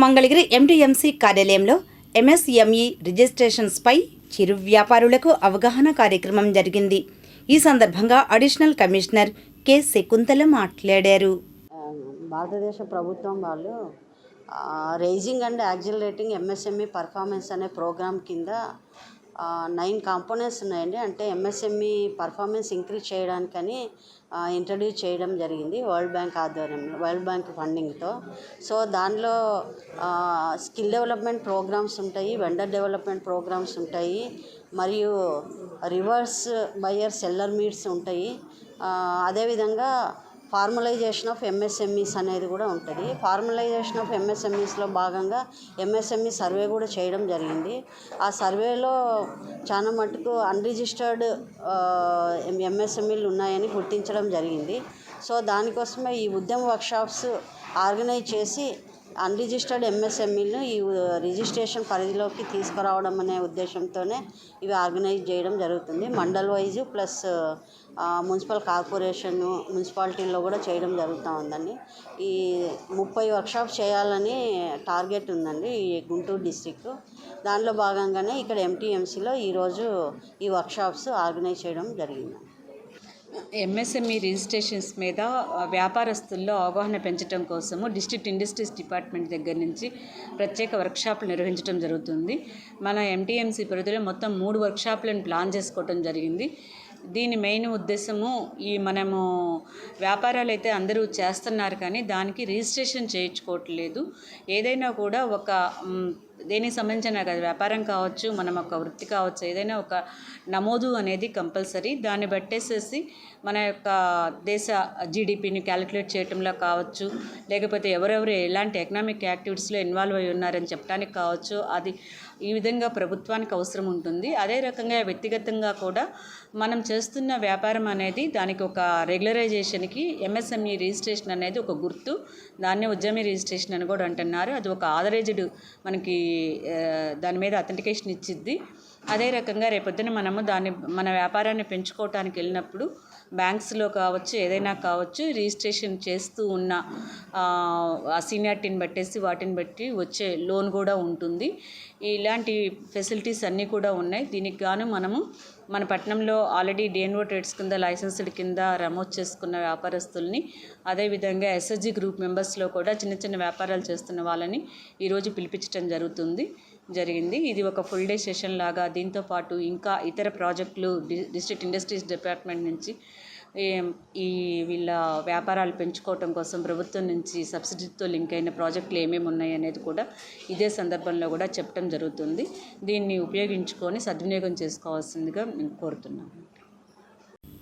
Mangalagiri MTMC కార్యాలయంలో MSME రిజిస్ట్రేషన్స్పై చిరు వ్యాపారులకు అవగాహన కార్యక్రమం జరిగింది. ఈ సందర్భంగా అడిషనల్ కమిషనర్ కె శకుంతల మాట్లాడారు. భారతదేశ ప్రభుత్వం వాళ్ళు raising and accelerating MSME performance అనే ప్రోగ్రామ్ కింద 9 కాంపోనెంట్స్ ఉన్నాయండి. అంటే ఎంఎస్ఎంఈ పర్ఫార్మెన్స్ ఇంక్రీజ్ చేయడానికని ఇంట్రడ్యూస్ చేయడం జరిగింది వరల్డ్ బ్యాంక్ ఆధ్వర్యంలో, వరల్డ్ బ్యాంక్ ఫండింగ్తో. సో దానిలో స్కిల్ డెవలప్మెంట్ ప్రోగ్రామ్స్ ఉంటాయి, వెండర్ డెవలప్మెంట్ ప్రోగ్రామ్స్ ఉంటాయి, మరియు రివర్స్ బయర్ సెల్లర్ మీట్స్ ఉంటాయి. అదేవిధంగా ఫార్మలైజేషన్ ఆఫ్ ఎంఎస్ఎంఈస్ అనేది కూడా ఉంటుంది. ఫార్మలైజేషన్ ఆఫ్ ఎంఎస్ఎంఈస్లో భాగంగా ఎంఎస్ఎంఈ సర్వే కూడా చేయడం జరిగింది. ఆ సర్వేలో చాలా మటుకు అన్రిజిస్టర్డ్ ఎంఎస్ఎంఈలు ఉన్నాయని గుర్తించడం జరిగింది. సో దానికోసమే ఈ ఉద్యమ వర్క్షాప్స్ ఆర్గనైజ్ చేసి అన్రిజిస్టర్డ్ ఎంఎస్ఎంఈలను ఈ రిజిస్ట్రేషన్ పరిధిలోకి తీసుకురావడం అనే ఉద్దేశంతోనే ఇవి ఆర్గనైజ్ చేయడం జరుగుతుంది. Mandal wise plus municipal corporation, మున్సిపాలిటీల్లో కూడా చేయడం జరుగుతూ ఉందండి. ఈ 30 వర్క్షాప్స్ చేయాలని టార్గెట్ ఉందండి ఈ గుంటూరు డిస్ట్రిక్ట్. దానిలో భాగంగానే ఇక్కడ ఎంటీఎంసీలో ఈరోజు ఈ వర్క్షాప్స్ ఆర్గనైజ్ చేయడం జరిగింది. ఎంఎస్ఎంఈ రిజిస్ట్రేషన్స్ మీద వ్యాపారస్తుల్లో అవగాహన పెంచడం కోసము డిస్ట్రిక్ట్ ఇండస్ట్రీస్ డిపార్ట్మెంట్ దగ్గర నుంచి ప్రత్యేక వర్క్షాప్లు నిర్వహించడం జరుగుతుంది. మన ఎంటీఎంసీ పరిధిలో మొత్తం 3 వర్క్షాప్లను ప్లాన్ చేసుకోవడం జరిగింది. దీని మెయిన్ ఉద్దేశము మనము వ్యాపారాలు అయితే అందరూ చేస్తున్నారు, కానీ దానికి రిజిస్ట్రేషన్ చేయించుకోవట్లేదు. ఏదైనా కూడా ఒక దేనికి సంబంధించిన వ్యాపారం కావచ్చు, మనం ఒక వృత్తి కావచ్చు, ఏదైనా ఒక నమోదు అనేది కంపల్సరీ. దాన్ని బట్టేసేసి మన యొక్క దేశ జీడిపిని క్యాలిక్యులేట్ చేయడంలో కావచ్చు, లేకపోతే ఎవరెవరు ఎలాంటి ఎకనామిక్ యాక్టివిటీస్లో ఇన్వాల్వ్ అయి ఉన్నారని చెప్పడానికి కావచ్చు, అది ఈ విధంగా ప్రభుత్వానికి అవసరం ఉంటుంది. అదే రకంగా వ్యక్తిగతంగా కూడా మనం చేస్తున్న వ్యాపారం అనేది దానికి ఒక రెగ్యులరైజేషన్కి ఎంఎస్ఎంఈ రిజిస్ట్రేషన్ అనేది ఒక గుర్తు. దాన్నే ఉద్యమి రిజిస్ట్రేషన్ అని కూడా అంటున్నారు. అది ఒక ఆథరైజ్డ్ మనకి దాని మీద అథెంటికేషన్ ఇచ్చిద్ది. అదే రకంగా రేపొద్దున మనము మన వ్యాపారాన్ని పెంచుకోవటానికి వెళ్ళినప్పుడు బ్యాంక్స్లో కావచ్చు, ఏదైనా కావచ్చు, రిజిస్ట్రేషన్ చేస్తూ ఉన్న సీనియారిటీని బట్టేసి వాటిని బట్టి వచ్చే లోన్ కూడా ఉంటుంది. ఇలాంటి ఫెసిలిటీస్ అన్నీ కూడా ఉన్నాయి. దీనికి గాను మనము మన పట్టణంలో ఆల్రెడీ డిఎన్ఓ ట్రేడ్స్ కింద లైసెన్స్డ్ కింద నమోదు చేసుకున్న వ్యాపారస్తుల్ని, అదేవిధంగా ఎస్ఎస్జి గ్రూప్ మెంబర్స్లో కూడా చిన్న చిన్న వ్యాపారాలు చేస్తున్న వాళ్ళని ఈరోజు పిలిపించడం జరిగింది. ఇది ఒక ఫుల్ డే సెషన్ లాగా. దీంతోపాటు ఇంకా ఇతర ప్రాజెక్టులు డిస్ట్రిక్ట్ ఇండస్ట్రీస్ డిపార్ట్మెంట్ నుంచి వీళ్ళ వ్యాపారాలు పెంచుకోవటం కోసం ప్రభుత్వం నుంచి సబ్సిడీతో లింక్ అయిన ప్రాజెక్టులు ఏమేమి ఉన్నాయి అనేది కూడా ఇదే సందర్భంలో కూడా చెప్పడం జరుగుతుంది. దీన్ని ఉపయోగించుకొని సద్వినియోగం చేసుకోవాల్సిందిగా కోరుతున్నాను.